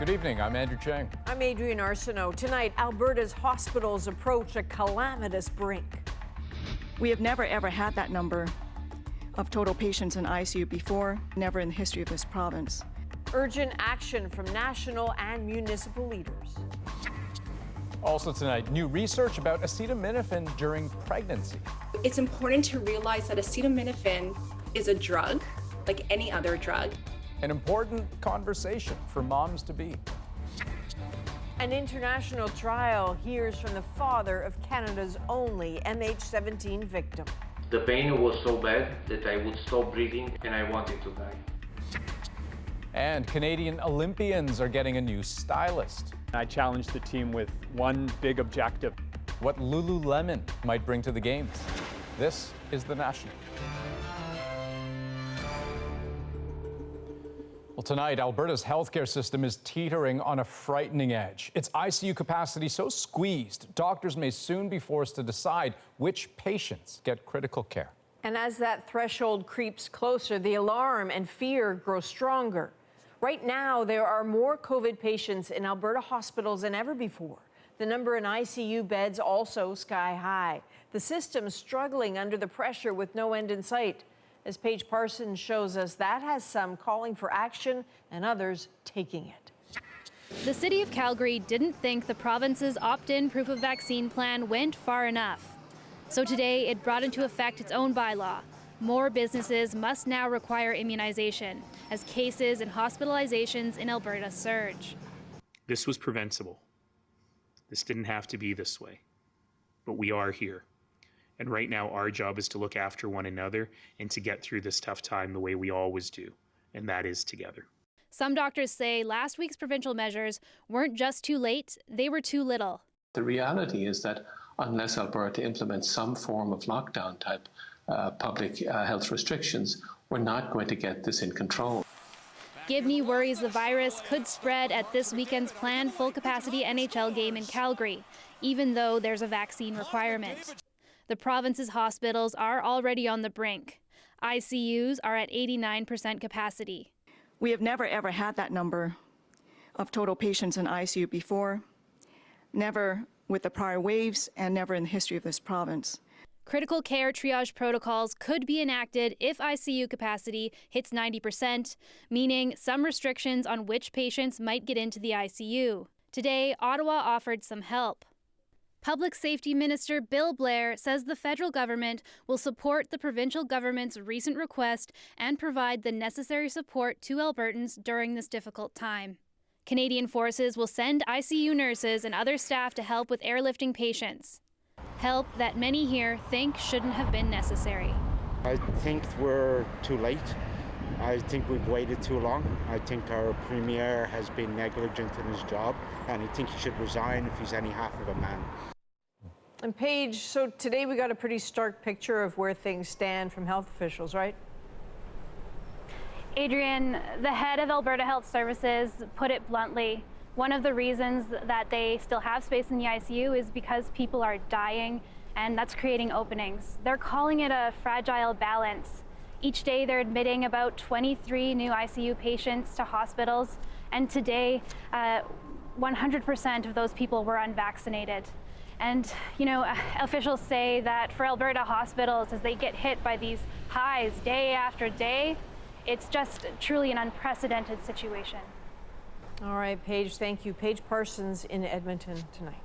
Good evening, I'm Andrew Chang. I'm Adrienne Arsenault. Tonight, Alberta's hospitals approach a calamitous brink. We have never ever had that number of total patients in ICU before, never in the history of this province. Urgent action from national and municipal leaders. Also tonight, new research about acetaminophen during pregnancy. It's important to realize that acetaminophen is a drug, like any other drug. An important conversation for moms-to-be. An international trial hears from the father of Canada's only MH17 victim. The pain was so bad that I would stop breathing and I wanted to die. And Canadian Olympians are getting a new stylist. I challenged the team with one big objective. What Lululemon might bring to the Games. This is The National. Well, tonight, Alberta's healthcare system is teetering on a frightening edge. Its ICU capacity so squeezed, doctors may soon be forced to decide which patients get critical care. And as that threshold creeps closer, the alarm and fear grow stronger. Right now, there are more COVID patients in Alberta hospitals than ever before. The number in ICU beds also sky high. The system struggling under the pressure with no end in sight. As Paige Parsons shows us, that has some calling for action and others taking it. The city of Calgary didn't think the province's opt-in proof of vaccine plan went far enough. So today it brought into effect its own bylaw. More businesses must now require immunization as cases and hospitalizations in Alberta surge. This was preventable. This didn't have to be this way, but we are here. And right now, our job is to look after one another and to get through this tough time the way we always do, and that is together. Some doctors say last week's provincial measures weren't just too late, they were too little. The reality is that unless Alberta implements some form of lockdown type public health restrictions, we're not going to get this in control. Gibney worries the virus could spread at this weekend's planned full-capacity NHL game in Calgary, even though there's a vaccine requirement. The province's hospitals are already on the brink. ICUs are at 89% capacity. We have never ever had that number of total patients in ICU before, never with the prior waves and never in the history of this province. Critical care triage protocols could be enacted if ICU capacity hits 90%, meaning some restrictions on which patients might get into the ICU. Today, Ottawa offered some help. Public Safety Minister Bill Blair says the federal government will support the provincial government's recent request and provide the necessary support to Albertans during this difficult time. Canadian forces will send ICU nurses and other staff to help with airlifting patients. Help that many here think shouldn't have been necessary. I think we're too late. I think we've waited too long. I think our Premier has been negligent in his job, and I think he should resign if he's any half of a man. And Paige, so today we got a pretty stark picture of where things stand from health officials, right? Adrienne, the head of Alberta Health Services put it bluntly. One of the reasons that they still have space in the ICU is because people are dying, and that's creating openings. They're calling it a fragile balance. Each day they're admitting about 23 new ICU patients to hospitals, and today 100% of those people were unvaccinated. And, you know, officials say that for Alberta hospitals, as they get hit by these highs day after day, it's just truly an unprecedented situation. All right, Paige, thank you. Paige Parsons in Edmonton tonight.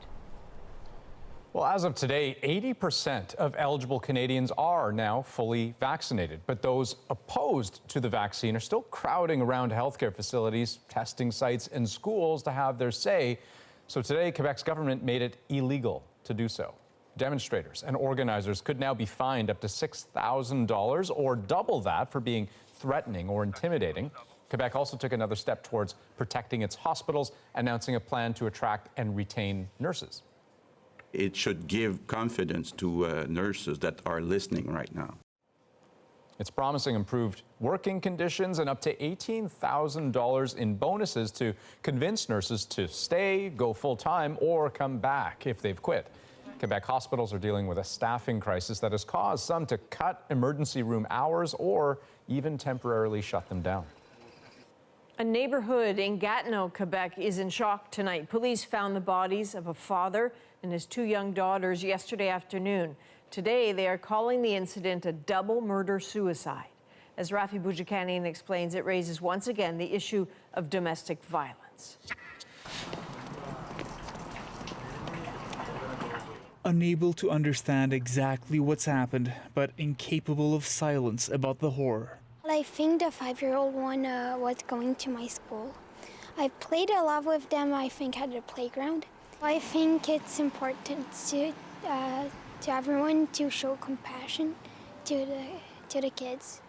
Well, as of today, 80% of eligible Canadians are now fully vaccinated, but those opposed to the vaccine are still crowding around healthcare facilities, testing sites, and schools to have their say. So today, Quebec's government made it illegal to do so. Demonstrators and organizers could now be fined up to $6,000 or double that for being threatening or intimidating. Quebec also took another step towards protecting its hospitals, announcing a plan to attract and retain nurses. It should give confidence to nurses that are listening right now. It's promising improved working conditions and up to $18,000 in bonuses to convince nurses to stay, go full-time, or come back if they've quit. Quebec hospitals are dealing with a staffing crisis that has caused some to cut emergency room hours or even temporarily shut them down. A neighborhood in Gatineau, Quebec is in shock tonight. Police found the bodies of a father and his 2 young daughters yesterday afternoon. Today, they are calling the incident a double murder-suicide. As Rafi Boudjikanian explains, it raises once again the issue of domestic violence. Unable to understand exactly what's happened, but incapable of silence about the horror. I think the 5-year-old one was going to my school. I played a lot with them, I think, at the playground. I think it's important to everyone to show compassion to the kids.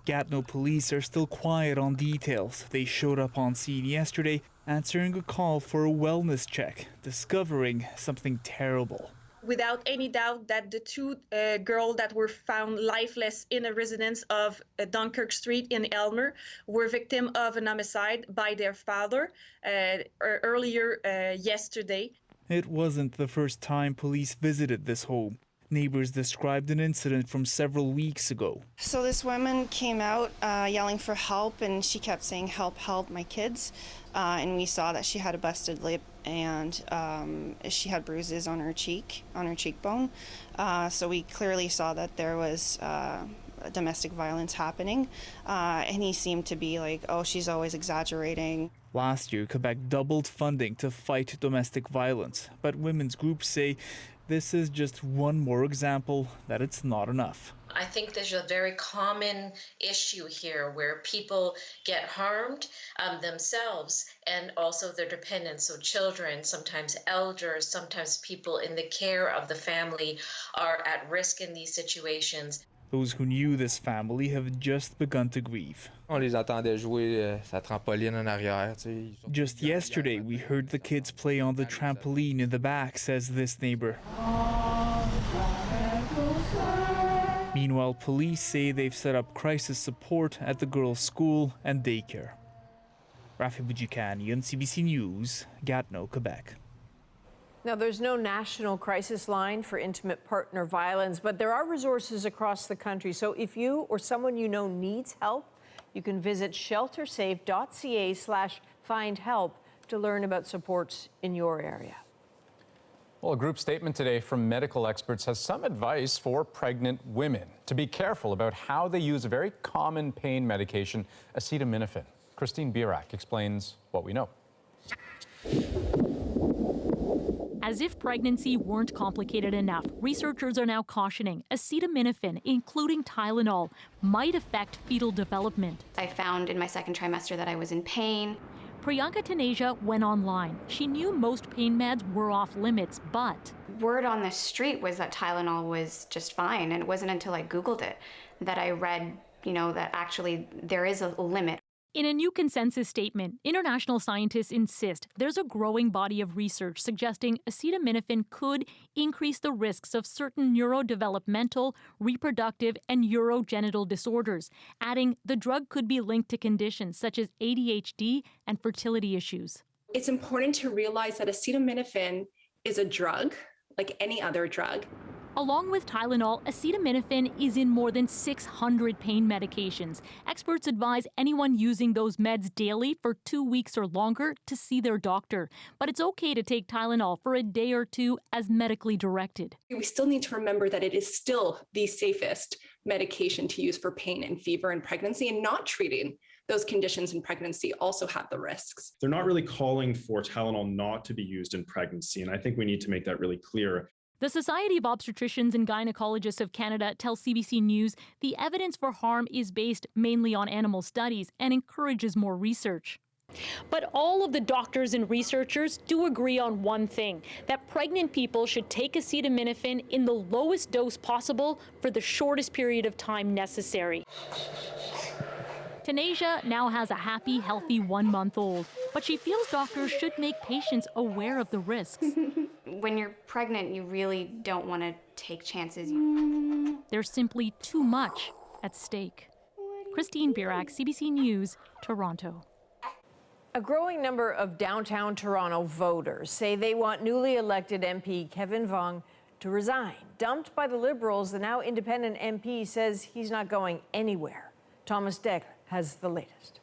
Gatineau police are still quiet on details. They showed up on scene yesterday, answering a call for a wellness check, discovering something terrible. Without any doubt that the 2 girls that were found lifeless in a residence of Dunkirk Street in Elmer were victims of an homicide by their father earlier yesterday. It wasn't the first time police visited this home. Neighbors described an incident from several weeks ago. So this woman came out yelling for help, and she kept saying, "Help, help, my kids." And we saw that she had a busted lip, and she had bruises on her cheekbone. So we clearly saw that there was domestic violence happening. And he seemed to be like, "Oh, she's always exaggerating." Last year, Quebec doubled funding to fight domestic violence, but women's groups say this is just one more example that it's not enough. I think there's a very common issue here where people get harmed themselves and also their dependents, so children, sometimes elders, sometimes people in the care of the family are at risk in these situations. Those who knew this family have just begun to grieve. On les entendait jouer sa trampoline en arrière. Just yesterday, we heard the kids play on the trampoline in the back, says this neighbor. Meanwhile, police say they've set up crisis support at the girls' school and daycare. Rafi Boudjikanian, CBC News, Gatineau, Quebec. Now, there's no national crisis line for intimate partner violence, but there are resources across the country. So if you or someone you know needs help, you can visit sheltersafe.ca/findhelp to learn about supports in your area. Well, a group statement today from medical experts has some advice for pregnant women to be careful about how they use a very common pain medication, acetaminophen. Christine Birak explains what we know. As if pregnancy weren't complicated enough, researchers are now cautioning acetaminophen, including Tylenol, might affect fetal development. I found in my 2nd trimester that I was in pain. Priyanka Taneja went online. She knew most pain meds were off limits, but word on the street was that Tylenol was just fine, and it wasn't until I Googled it that I read, that actually there is a limit. In a new consensus statement, international scientists insist there's a growing body of research suggesting acetaminophen could increase the risks of certain neurodevelopmental, reproductive, and urogenital disorders, adding the drug could be linked to conditions such as ADHD and fertility issues. It's important to realize that acetaminophen is a drug, like any other drug. Along with Tylenol, acetaminophen is in more than 600 pain medications. Experts advise anyone using those meds daily for 2 weeks or longer to see their doctor. But it's okay to take Tylenol for a day or two as medically directed. We still need to remember that it is still the safest medication to use for pain and fever in pregnancy, and not treating those conditions in pregnancy also have the risks. They're not really calling for Tylenol not to be used in pregnancy, and I think we need to make that really clear. The Society of Obstetricians and Gynecologists of Canada tells CBC News the evidence for harm is based mainly on animal studies and encourages more research. But all of the doctors and researchers do agree on one thing, that pregnant people should take acetaminophen in the lowest dose possible for the shortest period of time necessary. Taneja now has a happy, healthy 1-month-old, but she feels doctors should make patients aware of the risks. When you're pregnant, you really don't want to take chances. There's simply too much at stake. Christine Birak, CBC News, Toronto. A growing number of downtown Toronto voters say they want newly elected MP Kevin Vuong to resign. Dumped by the Liberals, the now independent MP says he's not going anywhere. Thomas Degler has the latest.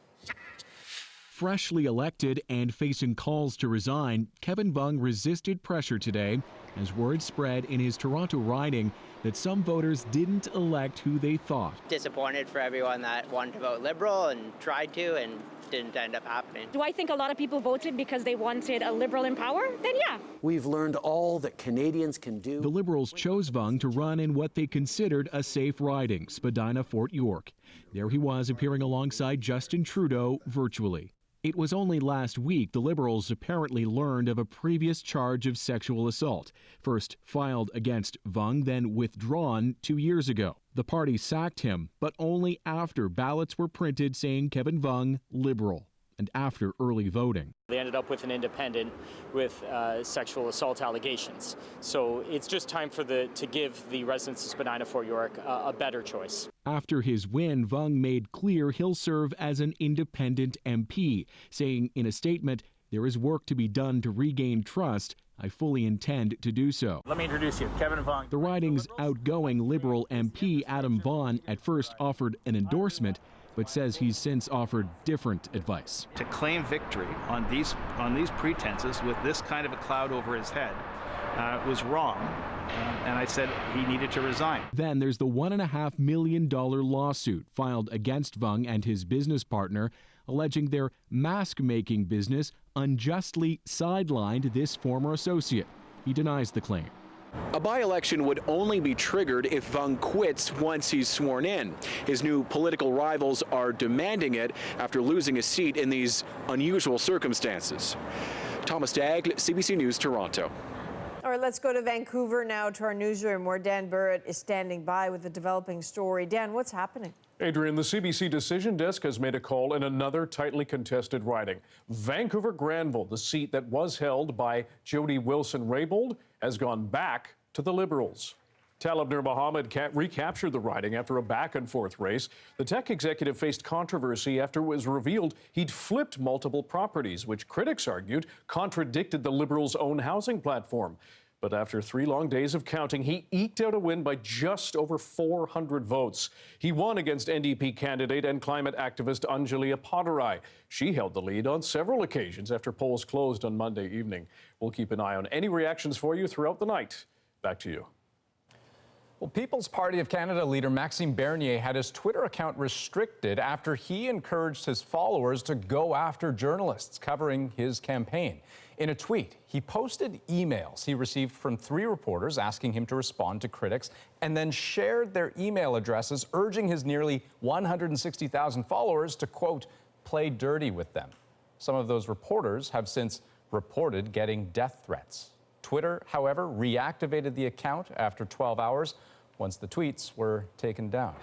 Freshly elected and facing calls to resign, Kevin Vuong resisted pressure today as word spread in his Toronto riding that some voters didn't elect who they thought. Disappointed for everyone that wanted to vote Liberal and tried to and didn't end up happening. Do I think a lot of people voted because they wanted a Liberal in power? Then yeah. We've learned all that Canadians can do. The Liberals chose Vuong to run in what they considered a safe riding, Spadina-Fort York. There he was appearing alongside Justin Trudeau virtually. It was only last week the Liberals apparently learned of a previous charge of sexual assault, first filed against Vuong, then withdrawn 2 years ago. The party sacked him, but only after ballots were printed saying Kevin Vuong Liberal, and after early voting. They ended up with an independent with sexual assault allegations. So it's just time to give the residents of Spadina-Fort York a better choice. After his win, Vuong made clear he'll serve as an independent MP, saying in a statement, "There is work to be done to regain trust. I fully intend to do so." Let me introduce you, Kevin Vuong. The riding's outgoing Liberal MP, Adam Vaughan, at first offered an endorsement, but says he's since offered different advice. To claim victory on these pretenses with this kind of a cloud over his head was wrong, and I said he needed to resign. Then there's the $1.5 million lawsuit filed against Vuong and his business partner, alleging their mask-making business unjustly sidelined this former associate. He denies the claim. A by-election would only be triggered if Vuong quits once he's sworn in. His new political rivals are demanding it after losing a seat in these unusual circumstances. Thomas Daigle, CBC News, Toronto. All right, let's go to Vancouver now to our newsroom where Dan Burrett is standing by with a developing story. Dan, what's happening? Adrian, the CBC Decision Desk has made a call in another tightly contested riding. Vancouver-Granville, the seat that was held by Jody Wilson-Raybould, has gone back to the Liberals. Talib Nur Mohammed recaptured the riding after a back-and-forth race. The tech executive faced controversy after it was revealed he'd flipped multiple properties, which critics argued contradicted the Liberals' own housing platform. But after 3 long days of counting, he eked out a win by just over 400 votes. He won against NDP candidate and climate activist Anjali Appadurai. She held the lead on several occasions after polls closed on Monday evening. We'll keep an eye on any reactions for you throughout the night. Back to you. Well, People's Party of Canada leader Maxime Bernier had his Twitter account restricted after he encouraged his followers to go after journalists covering his campaign. In a tweet, he posted emails he received from 3 reporters asking him to respond to critics, and then shared their email addresses, urging his nearly 160,000 followers to, quote, play dirty with them. Some of those reporters have since reported getting death threats. Twitter, however, reactivated the account after 12 hours once the tweets were taken down.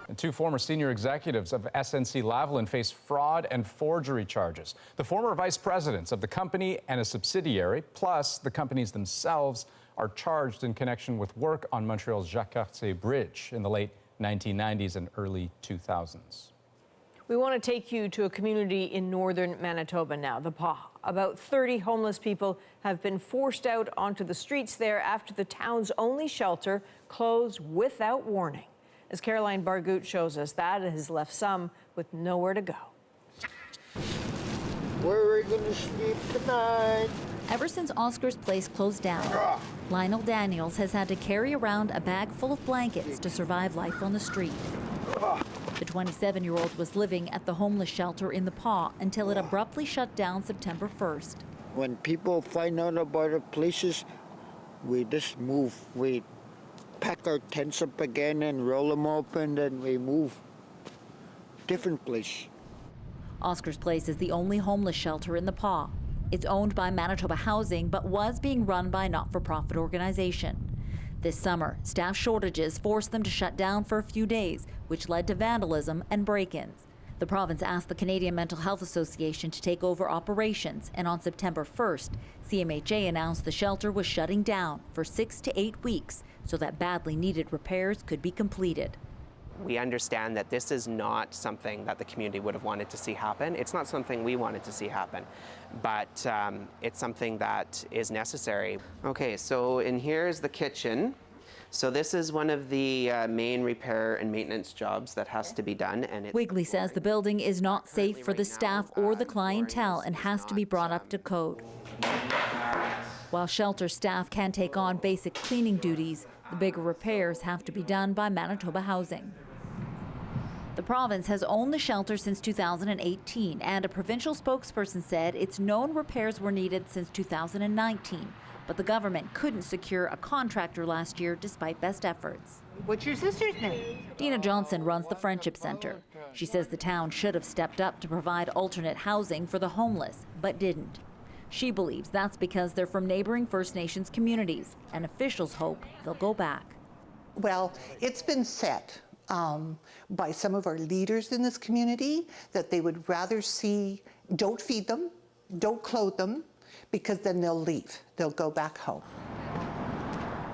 And 2 former senior executives of SNC-Lavalin face fraud and forgery charges. The former vice presidents of the company and a subsidiary, plus the companies themselves, are charged in connection with work on Montreal's Jacques-Cartier Bridge in the late 1990s and early 2000s. We want to take you to a community in northern Manitoba now, the Pas. About 30 homeless people have been forced out onto the streets there after the town's only shelter closed without warning. As Caroline Bargout shows us, that has left some with nowhere to go. Where are we going to sleep tonight? Ever since Oscar's place closed down, Lionel Daniels has had to carry around a bag full of blankets to survive life on the street. The 27-year-old was living at the homeless shelter in the Pas until it abruptly shut down September 1st. When people find out about our places, we just move. We pack our tents up again and roll them open, and we move. Different place. Oscar's place is the only homeless shelter in the Pas. It's owned by Manitoba Housing, but was being run by a not-for-profit organization. This summer, staff shortages forced them to shut down for a few days, which led to vandalism and break-ins. The province asked the Canadian Mental Health Association to take over operations, and on September 1st, CMHA announced the shelter was shutting down for 6 to 8 weeks so that badly needed repairs could be completed. We understand that this is not something that the community would have wanted to see happen. It's not something we wanted to see happen, but it's something that is necessary. Okay, so in here's the kitchen. So this is one of the main repair and maintenance jobs that has to be done. And Wigley says the building is not safe for the staff or the clientele and has to be brought up to code. While shelter staff can take on basic cleaning duties, the bigger repairs have to be done by Manitoba Housing. The province has owned the shelter since 2018, and a provincial spokesperson said it's known repairs were needed since 2019, but the government couldn't secure a contractor last year despite best efforts. What's your sister's name? Dina Johnson runs the Friendship Center. She says the town should have stepped up to provide alternate housing for the homeless, but didn't. She believes that's because they're from neighboring First Nations communities, and officials hope they'll go back. Well, it's been said by some of our leaders in this community that they would rather see, don't feed them, don't clothe them, because then they'll leave. They'll go back home.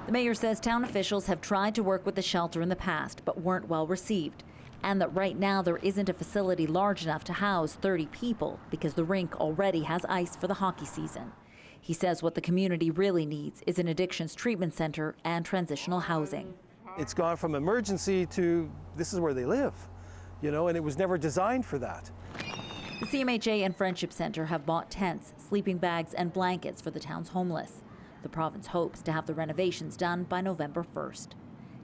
The mayor says town officials have tried to work with the shelter in the past, but weren't well received, and that right now there isn't a facility large enough to house 30 people because the rink already has ice for the hockey season. He says what the community really needs is an addictions treatment center and transitional housing. It's gone from emergency to this is where they live, you know, and it was never designed for that. The CMHA and Friendship Center have bought tents, sleeping bags, and blankets for the town's homeless. The province hopes to have the renovations done by November 1st.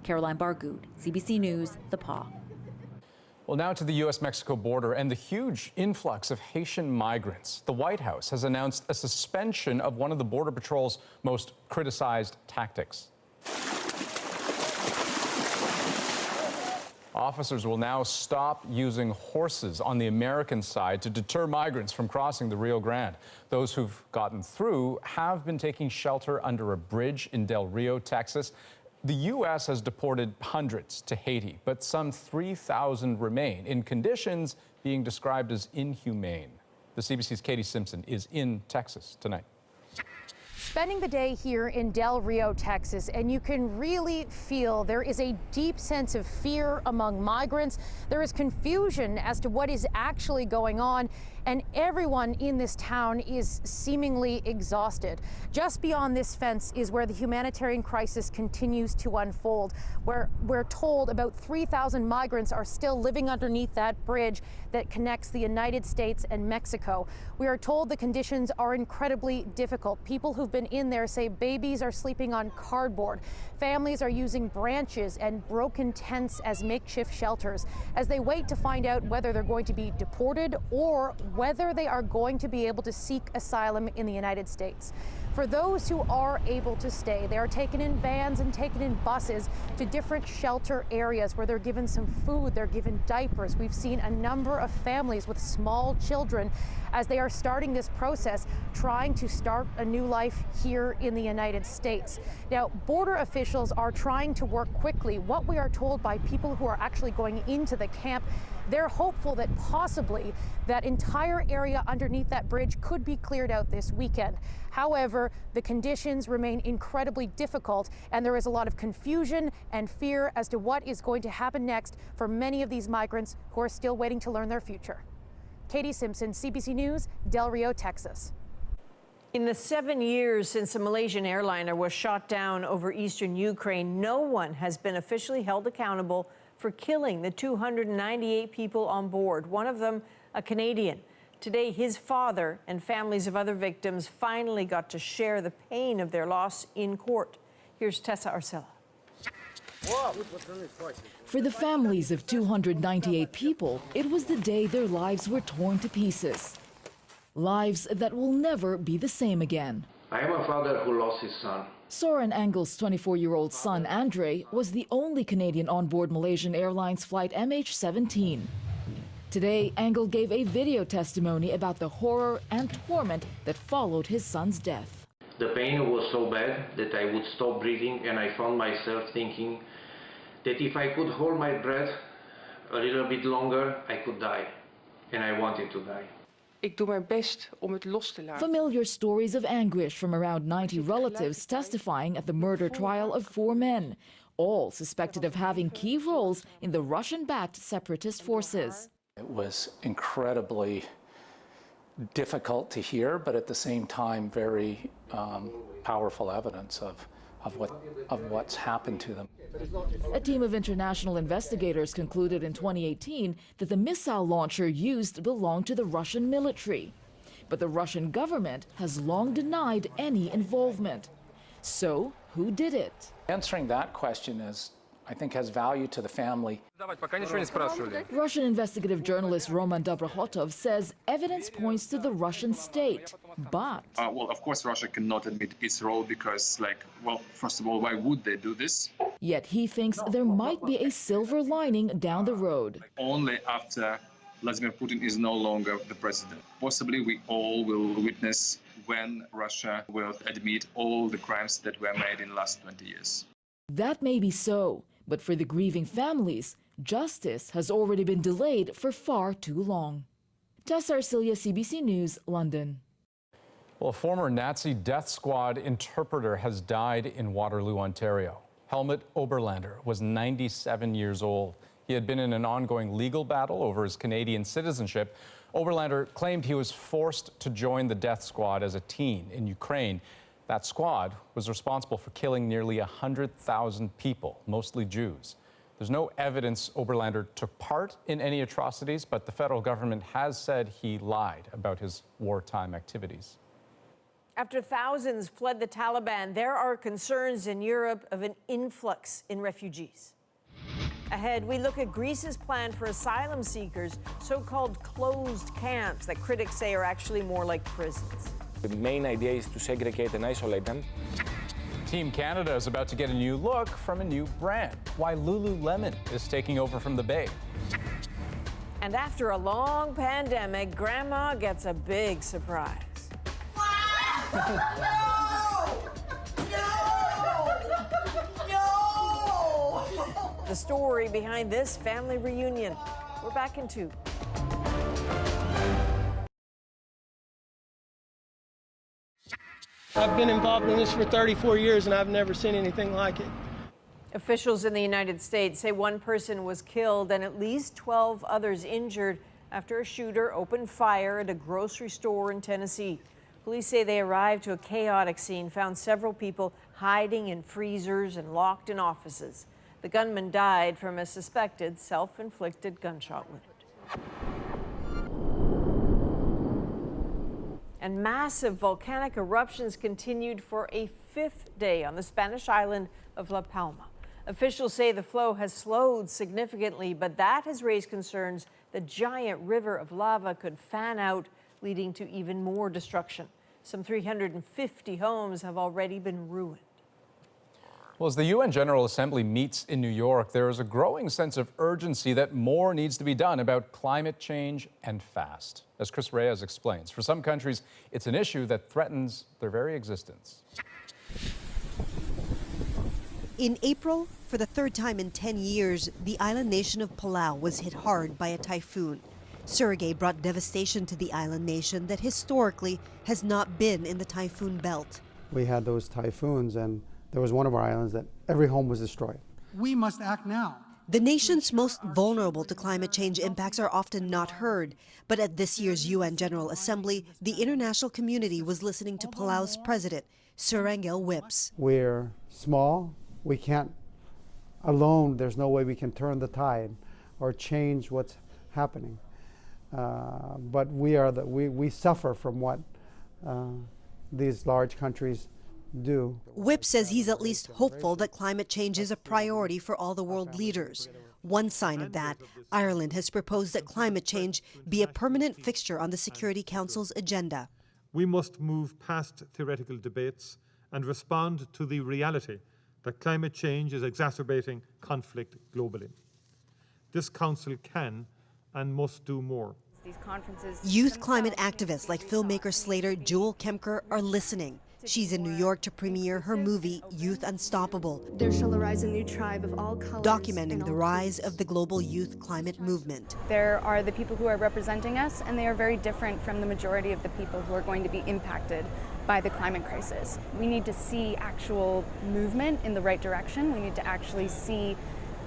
Caroline Bargood, CBC News, The Paw. Well, now to the U.S.-Mexico border and the huge influx of Haitian migrants. The White House has announced a suspension of one of the Border Patrol's most criticized tactics. Officers will now stop using horses on the American side to deter migrants from crossing the Rio Grande. Those who've gotten through have been taking shelter under a bridge in Del Rio, Texas. The U.S. has deported hundreds to Haiti, but some 3,000 remain in conditions being described as inhumane. The CBC's Katie Simpson is in Texas tonight. Spending the day here in Del Rio, Texas, and you can really feel there is a deep sense of fear among migrants. There is confusion as to what is actually going on, and everyone in this town is seemingly exhausted. Just beyond this fence is where the humanitarian crisis continues to unfold, where we're told about 3,000 migrants are still living underneath that bridge that connects the United States and Mexico. We are told the conditions are incredibly difficult. People who've been in there say babies are sleeping on cardboard. Families are using branches and broken tents as makeshift shelters as they wait to find out whether they're going to be deported or whether they are going to be able to seek asylum in the United States. For those who are able to stay, they are taken in vans and taken in buses to different shelter areas where they're given some food, they're given diapers. We've seen a number of families with small children as they are starting this process, trying to start a new life here in the United States. Now, border officials are trying to work quickly. What we are told by people who are actually going into the camp, they're hopeful that possibly that entire area underneath that bridge could be cleared out this weekend. However, the conditions remain incredibly difficult, and there is a lot of confusion and fear as to what is going to happen next for many of these migrants who are still waiting to learn their future. Katie Simpson, CBC News, Del Rio, Texas. In the 7 years since a Malaysian airliner was shot down over eastern Ukraine, no one has been officially held accountable for killing the 298 people on board, one of them a Canadian. Today, his father and families of other victims finally got to share the pain of their loss in court. Here's Tessa Arcella. For the families of 298 people, it was the day their lives were torn to pieces. Lives that will never be the same again. I am a father who lost his son. Soren Engel's 24-year-old son, Andre, was the only Canadian on board Malaysian Airlines flight MH17. Today, Engel gave a video testimony about the horror and torment that followed his son's death. The pain was so bad that I would stop breathing, and I found myself thinking that if I could hold my breath a little bit longer, I could die. And I wanted to die. Ik doe mijn best om het los te laten. Familiar stories of anguish from around 90 relatives testifying at the murder trial of 4 men, all suspected of having key roles in the Russian-backed separatist forces. It was incredibly difficult to hear, but at the same time very powerful evidence of of what's happened to them. A team of international investigators concluded in 2018 that the missile launcher used belonged to the Russian military. But the Russian government has long denied any involvement. So, who did it? Answering that question I think has value to the family. Russian investigative journalist Roman Dobrokhotov says evidence points to the Russian state, but... well, of course, Russia cannot admit its role because, first of all, why would they do this? Yet he thinks there might be a silver lining down the road. Only after Vladimir Putin is no longer the president. Possibly we all will witness when Russia will admit all the crimes that were made in the last 20 years. That may be so, but for the grieving families, justice has already been delayed for far too long. Tessa Arcilia, CBC News, London. Well, a former Nazi death squad interpreter has died in Waterloo, Ontario. Helmut Oberlander was 97 years old. He had been in an ongoing legal battle over his Canadian citizenship. Oberlander claimed he was forced to join the death squad as a teen in Ukraine. That squad was responsible for killing nearly 100,000 people, mostly Jews. There's no evidence Oberlander took part in any atrocities, but the federal government has said he lied about his wartime activities. After thousands fled the Taliban, there are concerns in Europe of an influx in refugees. Ahead, we look at Greece's plan for asylum seekers, so-called closed camps that critics say are actually more like prisons. The main idea is to segregate and isolate them. Team Canada is about to get a new look from a new brand. Why Lululemon is taking over from the Bay. And after a long pandemic, Grandma gets a big surprise. The story behind this family reunion. We're back in 2. I've been involved in this for 34 years and I've never seen anything like it. Officials in the United States say one person was killed and at least 12 others injured after a shooter opened fire at a grocery store in Tennessee. Police say they arrived to a chaotic scene, found several people hiding in freezers and locked in offices. The gunman died from a suspected self-inflicted gunshot wound. And massive volcanic eruptions continued for a 5th day on the Spanish island of La Palma. Officials say the flow has slowed significantly, but that has raised concerns the giant river of lava could fan out, leading to even more destruction. Some 350 homes have already been ruined. Well, as the UN General Assembly meets in New York, there is a growing sense of urgency that more needs to be done about climate change and fast. As Chris Reyes explains, for some countries, it's an issue that threatens their very existence. In April, for the 3rd time in 10 years, the island nation of Palau was hit hard by a typhoon. Surigay brought devastation to the island nation that historically has not been in the typhoon belt. We had those typhoons and there was one of our islands that every home was destroyed. We must act now. The nations most vulnerable to climate change impacts are often not heard. But at this year's UN General Assembly, the international community was listening to Palau's president, Sir Angel Whips. We're small. We can't alone. There's no way we can turn the tide or change what's happening. But we suffer from what these large countries do. Whip says he's at least hopeful that climate change is a priority for all the world leaders. One sign of that, Ireland has proposed that climate change be a permanent fixture on the Security Council's agenda. We must move past theoretical debates and respond to the reality that climate change is exacerbating conflict globally. This council can and must do more. Youth climate activists like filmmaker Slater Jewel Kemker are listening. She's in New York to premiere her movie, Youth Unstoppable. There shall arise a new tribe of all colors. Documenting the rise of the global youth climate movement. There are the people who are representing us, and they are very different from the majority of the people who are going to be impacted by the climate crisis. We need to see actual movement in the right direction. We need to actually see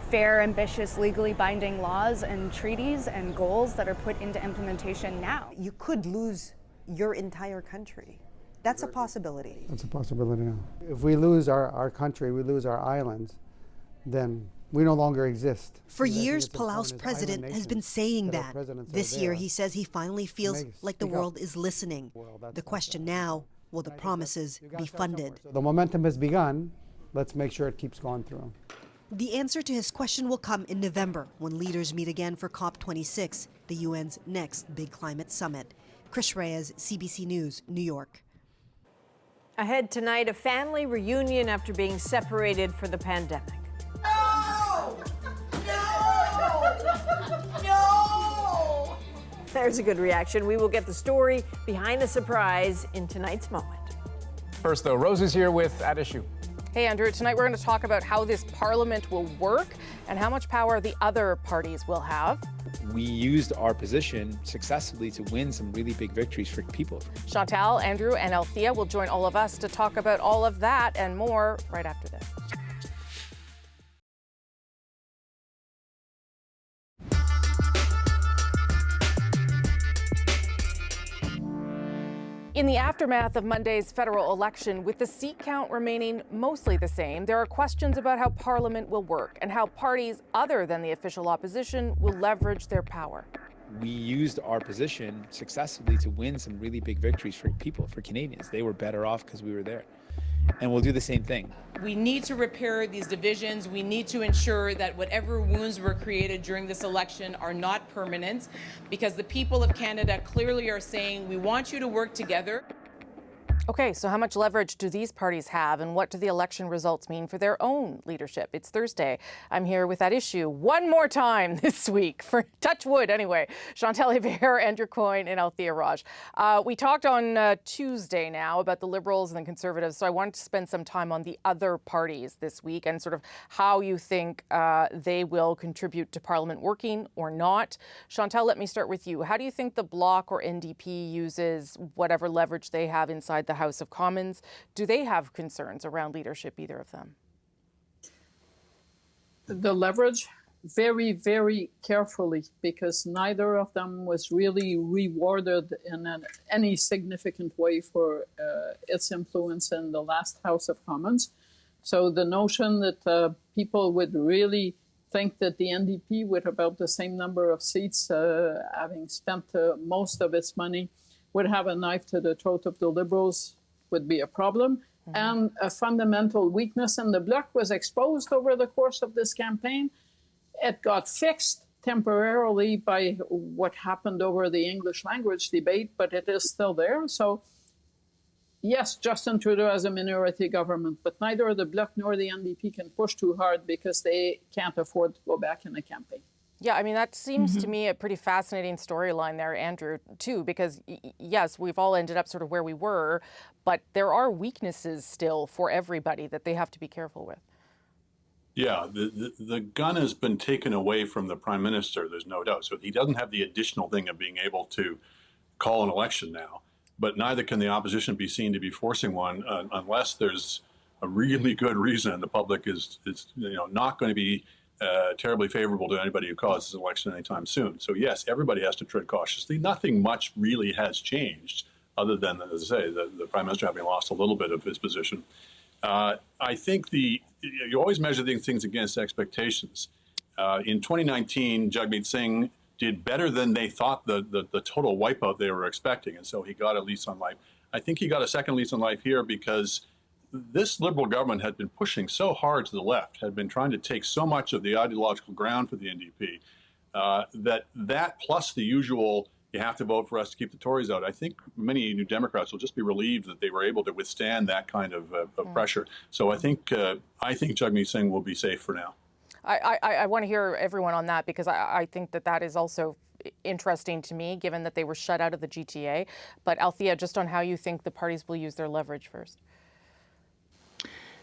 fair, ambitious, legally binding laws and treaties and goals that are put into implementation now. You could lose your entire country. That's a possibility. That's a possibility now. If we lose our country, we lose our islands, then we no longer exist. For years, Palau's president has been saying that. This year, he says he finally feels like the world is listening. The question now, will the promises be funded? The momentum has begun. Let's make sure it keeps going through. The answer to his question will come in November when leaders meet again for COP26, the UN's next big climate summit. Chris Reyes, CBC News, New York. Ahead tonight, a family reunion after being separated for the pandemic. No! No! No! There's a good reaction. We will get the story behind the surprise in tonight's moment. First, though, Rosie's here with At Issue. Hey, Andrew. Tonight we're going to talk about how this parliament will work and how much power the other parties will have. We used our position successfully to win some really big victories for people. Chantal, Andrew, and Althea will join all of us to talk about all of that and more right after this. In the aftermath of Monday's federal election, with the seat count remaining mostly the same, there are questions about how Parliament will work and how parties other than the official opposition will leverage their power. We used our position successfully to win some really big victories for people, for Canadians. They were better off because we were there. And we'll do the same thing. We need to repair these divisions. We need to ensure that whatever wounds were created during this election are not permanent, because the people of Canada clearly are saying, we want you to work together. Okay, so how much leverage do these parties have, and what do the election results mean for their own leadership? It's Thursday. I'm here with That Issue one more time this week, for touch wood anyway. Chantal Hébert, Andrew Coyne, and Althea Raj. We talked on Tuesday now about the Liberals and the Conservatives, so I wanted to spend some time on the other parties this week and sort of how you think they will contribute to Parliament working or not. Chantal, let me start with you. How do you think the Bloc or NDP uses whatever leverage they have inside the House of Commons? Do they have concerns around leadership, either of them? The leverage, very, very carefully, because neither of them was really rewarded in any significant way for its influence in the last House of Commons. So the notion that people would really think that the NDP, with about the same number of seats, having spent most of its money, would have a knife to the throat of the Liberals would be a problem. Mm-hmm. And a fundamental weakness in the Bloc was exposed over the course of this campaign. It got fixed temporarily by what happened over the English language debate, but it is still there. So yes, Justin Trudeau has a minority government, but neither the Bloc nor the NDP can push too hard because they can't afford to go back in a campaign. Yeah, I mean, that seems to me a pretty fascinating storyline there, Andrew, too, because, yes, we've all ended up sort of where we were, but there are weaknesses still for everybody that they have to be careful with. Yeah, the gun has been taken away from the Prime Minister, there's no doubt. So he doesn't have the additional thing of being able to call an election now, but neither can the opposition be seen to be forcing one unless there's a really good reason and the public is not going to be terribly favorable to anybody who calls this election anytime soon. So yes, everybody has to tread cautiously. Nothing much really has changed other than, as I say, the Prime Minister having lost a little bit of his position. I think you always measure these things against expectations. In 2019, Jagmeet Singh did better than they thought the total wipeout they were expecting, and so he got a lease on life. I think he got a second lease on life here because this Liberal government had been pushing so hard to the left, had been trying to take so much of the ideological ground for the NDP, that plus the usual, you have to vote for us to keep the Tories out. I think many New Democrats will just be relieved that they were able to withstand that kind of pressure. So I think Jagmeet Singh will be safe for now. I want to hear everyone on that, because I think that is also interesting to me, given that they were shut out of the GTA. But Althea, just on how you think the parties will use their leverage first.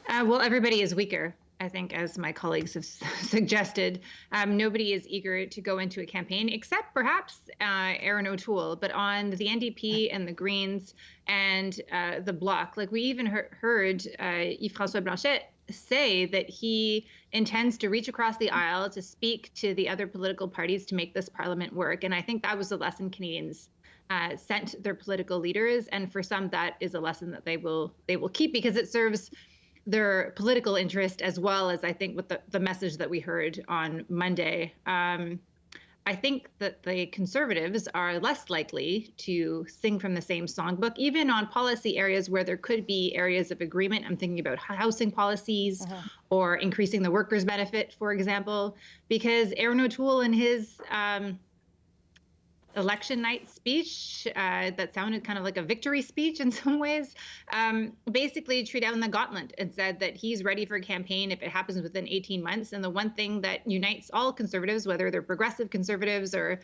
Well, everybody is weaker, I think, as my colleagues have suggested. Nobody is eager to go into a campaign, except perhaps Erin O'Toole. But on the NDP and the Greens and the Bloc, like we even heard Yves-François Blanchet say that he intends to reach across the aisle to speak to the other political parties to make this parliament work. And I think that was the lesson Canadians sent their political leaders, and for some that is a lesson that they will keep because it serves their political interest as well as I think with the message that we heard on Monday. I think that the Conservatives are less likely to sing from the same songbook, even on policy areas where there could be areas of agreement. I'm thinking about housing policies or increasing the workers' benefit, for example, because Aaron O'Toole in his election night speech that sounded kind of like a victory speech in some ways, basically threw down the gauntlet and said that he's ready for a campaign if it happens within 18 months. And the one thing that unites all Conservatives, whether they're progressive Conservatives or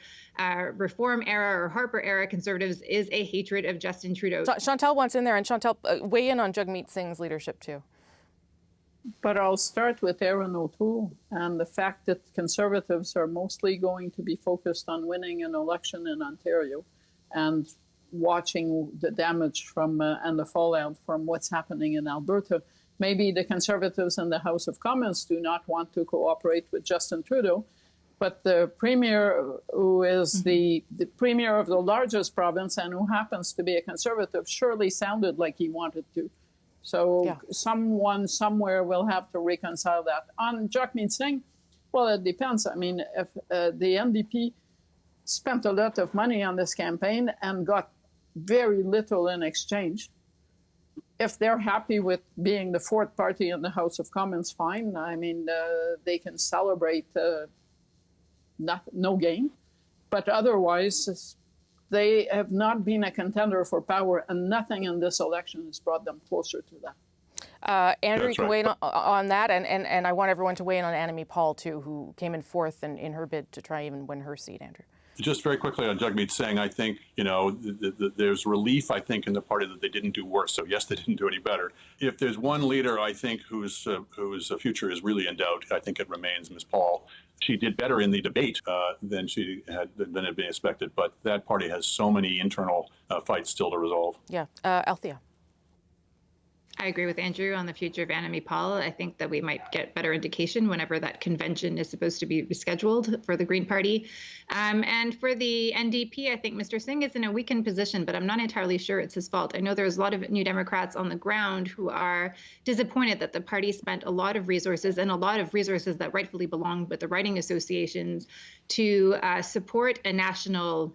Reform era or Harper era Conservatives, is a hatred of Justin Trudeau. Chantal wants in there, and Chantal, weigh in on Jagmeet Singh's leadership too. But I'll start with Aaron O'Toole and the fact that Conservatives are mostly going to be focused on winning an election in Ontario and watching the damage from and the fallout from what's happening in Alberta. Maybe the Conservatives in the House of Commons do not want to cooperate with Justin Trudeau, but the Premier, who is the Premier of the largest province and who happens to be a Conservative, surely sounded like he wanted to. So someone somewhere will have to reconcile that. On Jagmeet Singh, well, it depends. I mean, if the NDP spent a lot of money on this campaign and got very little in exchange, if they're happy with being the fourth party in the House of Commons, fine. I mean, they can celebrate no gain. But otherwise, they have not been a contender for power, and nothing in this election has brought them closer to that. Andrew, you can weigh in on that, and I want everyone to weigh in on Annamie Paul, too, who came in fourth in her bid to try even win her seat, Andrew. Just very quickly on Jagmeet Singh, I think, there's relief, I think, in the party that they didn't do worse. So, yes, they didn't do any better. If there's one leader, I think, whose future is really in doubt, I think it remains Ms. Paul. She did better in the debate than had been expected, but that party has so many internal fights still to resolve. Yeah. Althea. I agree with Andrew on the future of Annamie Paul. I think that we might get better indication whenever that convention is supposed to be rescheduled for the Green Party. And for the NDP, I think Mr. Singh is in a weakened position, but I'm not entirely sure it's his fault. I know there's a lot of New Democrats on the ground who are disappointed that the party spent a lot of resources that rightfully belong with the writing associations to support a national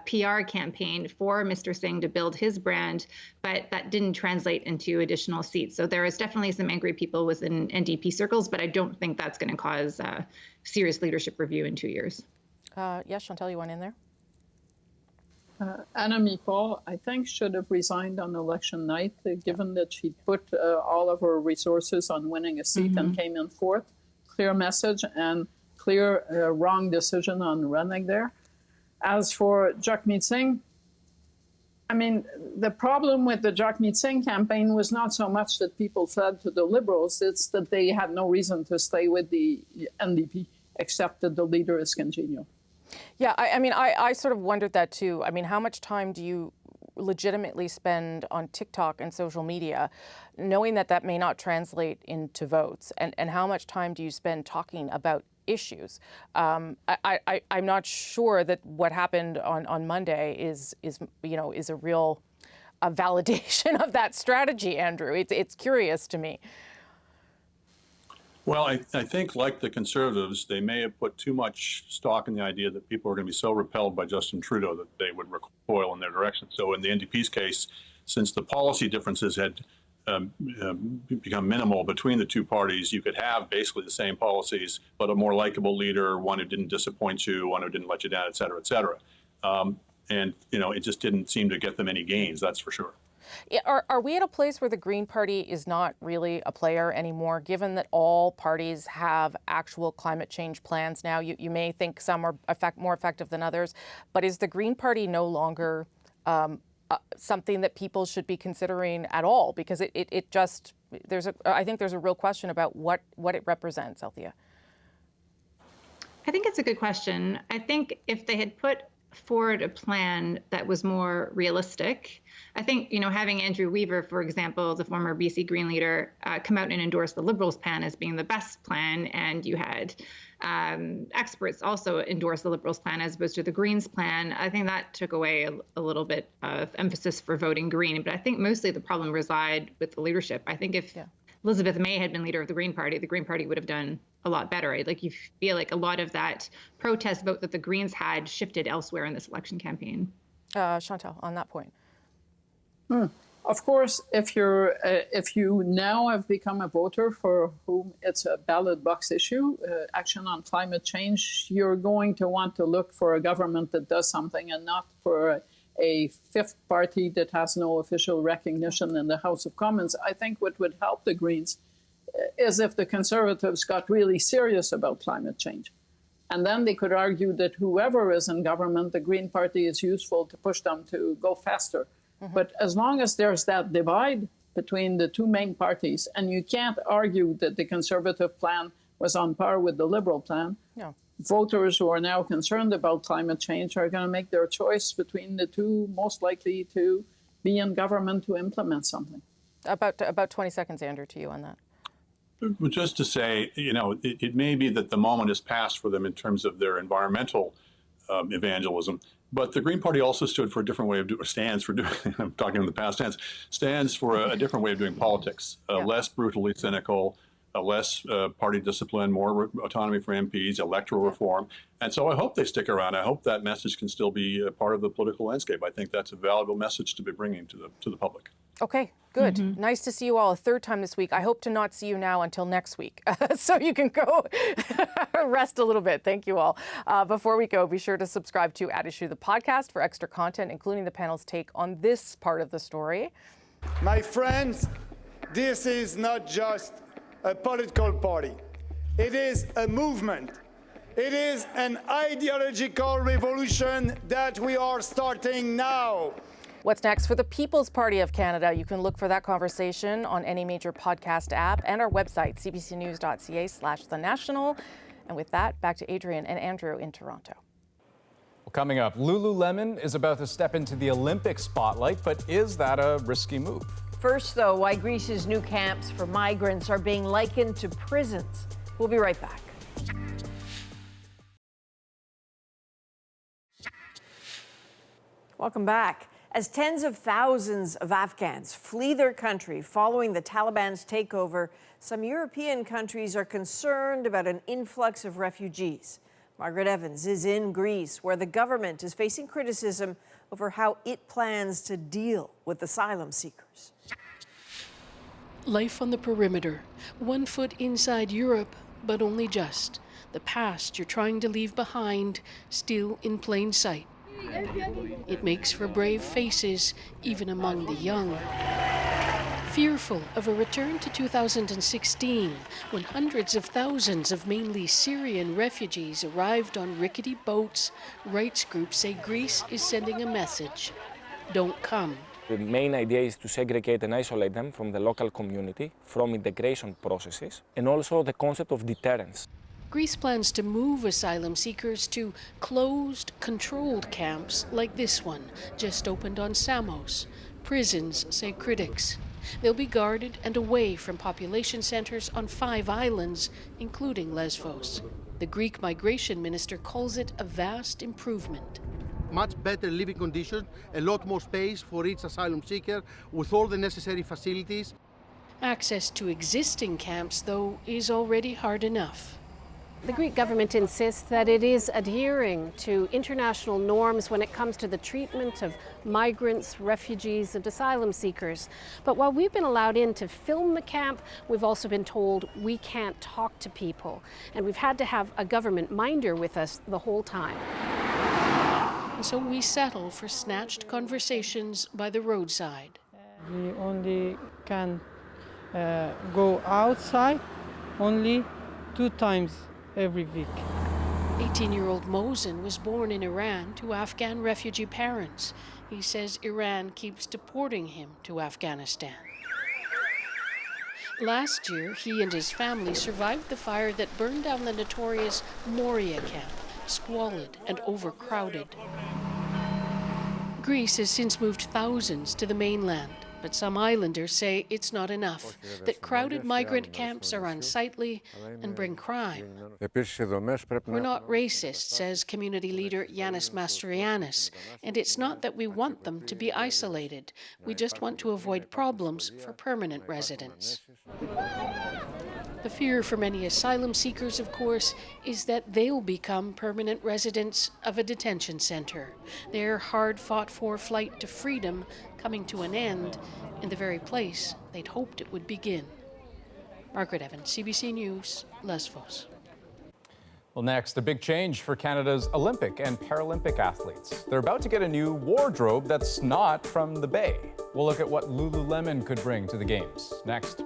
PR campaign for Mr. Singh to build his brand, but that didn't translate into additional seats. So there is definitely some angry people within NDP circles, but I don't think that's going to cause serious leadership review in 2 years. Yes, Chantal, you want in there? Annamie Paul, I think, should have resigned on election night, given that she put all of her resources on winning a seat and came in fourth. Clear message and clear wrong decision on running there. As for Jagmeet Singh, I mean, the problem with the Jagmeet Singh campaign was not so much that people fled to the Liberals, it's that they had no reason to stay with the NDP, except that the leader is congenial. Yeah, I mean, I sort of wondered that too. I mean, how much time do you legitimately spend on TikTok and social media, knowing that that may not translate into votes? And how much time do you spend talking about issues? I'm not sure that what happened on Monday is a real validation of that strategy, Andrew. It's curious to me. Well, I think, like the Conservatives, they may have put too much stock in the idea that people are going to be so repelled by Justin Trudeau that they would recoil in their direction. So in the NDP's case, since the policy differences had become minimal between the two parties, you could have basically the same policies, but a more likable leader, one who didn't disappoint you, one who didn't let you down, et cetera, et cetera. And, it just didn't seem to get them any gains, that's for sure. Are we at a place where the Green Party is not really a player anymore, given that all parties have actual climate change plans now? You may think some are more effective than others, but is the Green Party no longer something that people should be considering at all? Because I think there's a real question about what it represents, Althea. I think it's a good question. I think if they had put forward a plan that was more realistic. I think, having Andrew Weaver, for example, the former BC Green leader, come out and endorse the Liberals' plan as being the best plan, and you had experts also endorse the Liberals' plan as opposed to the Greens' plan. I think that took away a little bit of emphasis for voting Green, but I think mostly the problem reside with the leadership. I think if Elizabeth May had been leader of the Green Party would have done a lot better. Like, you feel like a lot of that protest vote that the Greens had shifted elsewhere in this election campaign. Chantal, on that point. Of course, if you now have become a voter for whom it's a ballot box issue, action on climate change, you're going to want to look for a government that does something and not for a fifth party that has no official recognition in the House of Commons. I think what would help the Greens is if the Conservatives got really serious about climate change. And then they could argue that whoever is in government, the Green Party is useful to push them to go faster. But as long as there's that divide between the two main parties, and you can't argue that the Conservative plan was on par with the Liberal plan, voters who are now concerned about climate change are going to make their choice between the two most likely to be in government to implement something. About 20 seconds, Andrew, to you on that. Just to say, it may be that the moment has passed for them in terms of their environmental evangelism. But the Green Party also stood for a different way of stands for doing, I'm talking in the past tense, stands for a different way of doing politics, less brutally cynical, less party discipline, more autonomy for MPs, electoral reform. And so I hope they stick around. I hope that message can still be a part of the political landscape. I think that's a valuable message to be bringing to the public. Okay, good. Nice to see you all a third time this week. I hope to not see you now until next week, so you can go rest a little bit. Thank you all. Before we go, be sure to subscribe to At Issue, the podcast, for extra content, including the panel's take on this part of the story. My friends, this is not just a political party. It is a movement. It is an ideological revolution that we are starting now. What's next for the People's Party of Canada? You can look for that conversation on any major podcast app and our website, cbcnews.ca/thenational. And with that, back to Adrian and Andrew in Toronto. Well, coming up, Lululemon is about to step into the Olympic spotlight, but is that a risky move? First, though, why Greece's new camps for migrants are being likened to prisons. We'll be right back. Welcome back. As tens of thousands of Afghans flee their country following the Taliban's takeover, some European countries are concerned about an influx of refugees. Margaret Evans is in Greece, where the government is facing criticism over how it plans to deal with asylum seekers. Life on the perimeter, 1 foot inside Europe, but only just. The past you're trying to leave behind, still in plain sight. It makes for brave faces, even among the young. Fearful of a return to 2016, when hundreds of thousands of mainly Syrian refugees arrived on rickety boats, rights groups say Greece is sending a message. Don't come. The main idea is to segregate and isolate them from the local community, from integration processes, and also the concept of deterrence. Greece plans to move asylum seekers to closed, controlled camps like this one, just opened on Samos. Prisons, say critics. They'll be guarded and away from population centers on 5 islands, including Lesbos. The Greek migration minister calls it a vast improvement. Much better living conditions, a lot more space for each asylum seeker, with all the necessary facilities. Access to existing camps, though, is already hard enough. The Greek government insists that it is adhering to international norms when it comes to the treatment of migrants, refugees, and asylum seekers. But while we've been allowed in to film the camp, we've also been told we can't talk to people. And we've had to have a government minder with us the whole time. And so we settle for snatched conversations by the roadside. We only can go outside only 2 times every week. 18-year-old Mosen was born in Iran to Afghan refugee parents. He says Iran keeps deporting him to Afghanistan. Last year, he and his family survived the fire that burned down the notorious Moria camp, squalid and overcrowded. Greece has since moved thousands to the mainland, but some islanders say it's not enough, that crowded migrant camps are unsightly and bring crime. We're not racist, says community leader Yanis Mastroiannis, and it's not that we want them to be isolated. We just want to avoid problems for permanent residents. The fear for many asylum seekers, of course, is that they'll become permanent residents of a detention center, their hard-fought-for flight to freedom coming to an end in the very place they'd hoped it would begin. Margaret Evans, CBC News, Lesvos. Well, next, a big change for Canada's Olympic and Paralympic athletes. They're about to get a new wardrobe that's not from the Bay. We'll look at what Lululemon could bring to the Games. Next.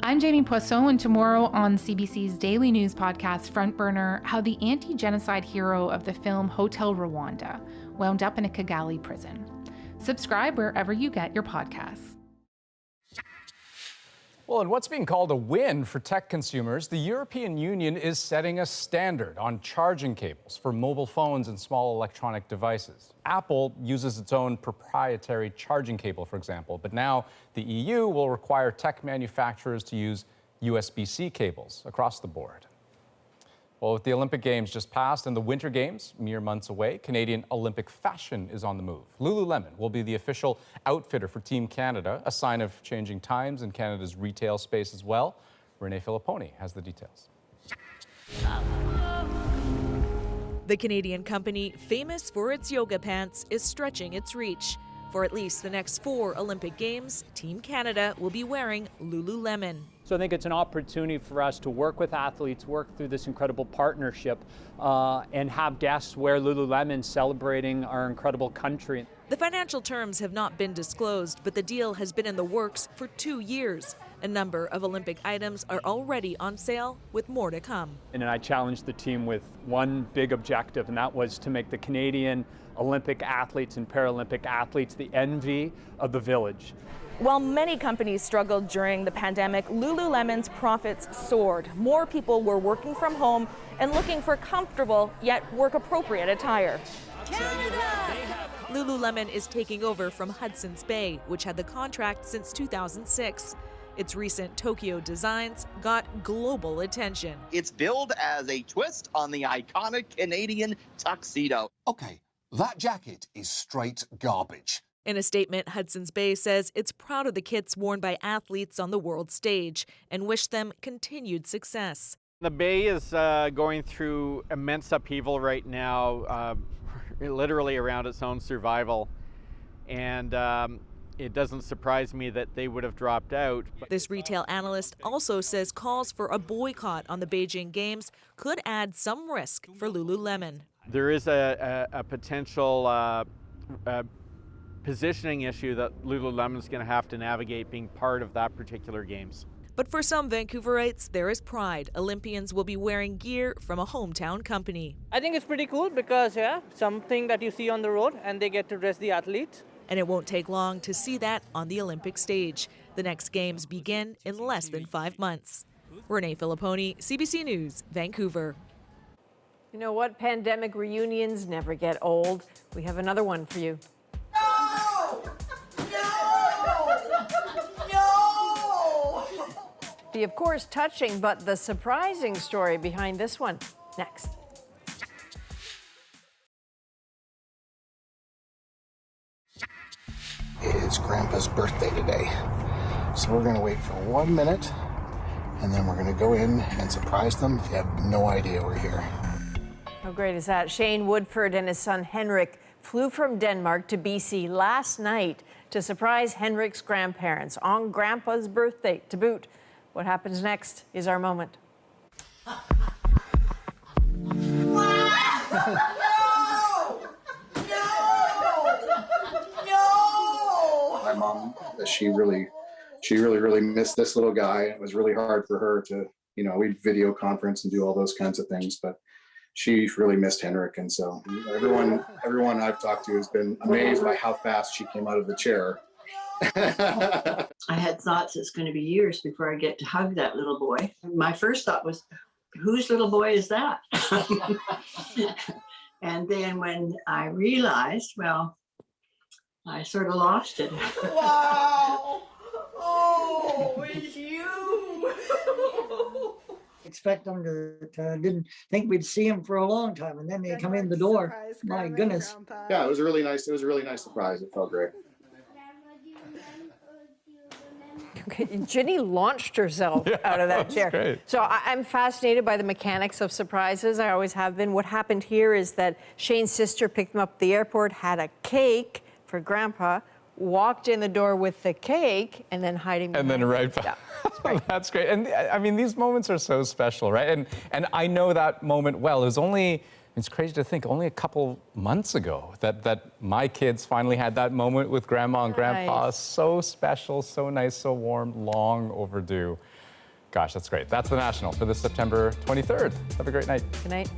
I'm Jamie Poisson, and tomorrow on CBC's daily news podcast, Front Burner, how the anti-genocide hero of the film Hotel Rwanda wound up in a Kigali prison. Subscribe wherever you get your podcasts. Well, in what's being called a win for tech consumers, the European Union is setting a standard on charging cables for mobile phones and small electronic devices. Apple uses its own proprietary charging cable, for example, but now the EU will require tech manufacturers to use USB-C cables across the board. Well, with the Olympic Games just passed and the Winter Games mere months away, Canadian Olympic fashion is on the move. Lululemon will be the official outfitter for Team Canada, a sign of changing times in Canada's retail space as well. Renee Filipponi has the details. The Canadian company, famous for its yoga pants, is stretching its reach. For at least the next 4 Olympic Games, Team Canada will be wearing Lululemon. So I think it's an opportunity for us to work with athletes, work through this incredible partnership, and have guests wear Lululemon celebrating our incredible country. The financial terms have not been disclosed, but the deal has been in the works for 2 years. A number of Olympic items are already on sale, with more to come. And I challenged the team with one big objective, and that was to make the Canadian Olympic athletes and Paralympic athletes the envy of the village. While many companies struggled during the pandemic, Lululemon's profits soared. More people were working from home and looking for comfortable yet work-appropriate attire. Canada! Lululemon is taking over from Hudson's Bay, which had the contract since 2006. Its recent Tokyo designs got global attention. It's billed as a twist on the iconic Canadian tuxedo. Okay, that jacket is straight garbage. In a statement, Hudson's Bay says it's proud of the kits worn by athletes on the world stage and wish them continued success. The Bay is going through immense upheaval right now, literally around its own survival. And it doesn't surprise me that they would have dropped out. This retail analyst also says calls for a boycott on the Beijing Games could add some risk for Lululemon. There is a potential positioning issue that Lululemon's going to have to navigate being part of that particular Games. But for some Vancouverites, there is pride. Olympians will be wearing gear from a hometown company. I think it's pretty cool because, something that you see on the road and they get to dress the athletes. And it won't take long to see that on the Olympic stage. The next Games begin in less than 5 months. Renee Filipponi, CBC News, Vancouver. You know what? Pandemic reunions never get old. We have another one for you. No! No! No! The, of course, touching but the surprising story behind this one. Next. It's Grandpa's birthday today. So we're going to wait for 1 minute, and then we're going to go in and surprise them. They have no idea we're here. How great is that? Shane Woodford and his son Henrik flew from Denmark to BC last night to surprise Henrik's grandparents on Grandpa's birthday to boot. What happens next is our moment. No! No! My mom, she really missed this little guy. It was really hard for her to, we'd video conference and do all those kinds of things, but she really missed Henrik. And so everyone I've talked to has been amazed by how fast she came out of the chair. I had thoughts it's going to be years before I get to hug that little boy. My first thought was, whose little boy is that? And then when I realized, well, I sort of lost it. Wow! Oh, it's you! Expect them to didn't think we'd see them for a long time, and then they come in the door. My goodness. Yeah, it was really nice. It was a really nice surprise. It felt great. Okay, Ginny launched herself out of that chair. Great. So I'm fascinated by the mechanics of surprises. I always have been. What happened here is that Shane's sister picked him up at the airport, had a cake for Grandpa, walked in the door with the cake, and then hiding behind. And then right back. Yeah, that's great. And I mean, these moments are so special, right? And I know that moment well. It was only, it's crazy to think, only a couple months ago that my kids finally had that moment with Grandma and Grandpa. So special, so nice, so warm, long overdue. Gosh, that's great. That's the National for this September 23rd. Have a great night. Good night.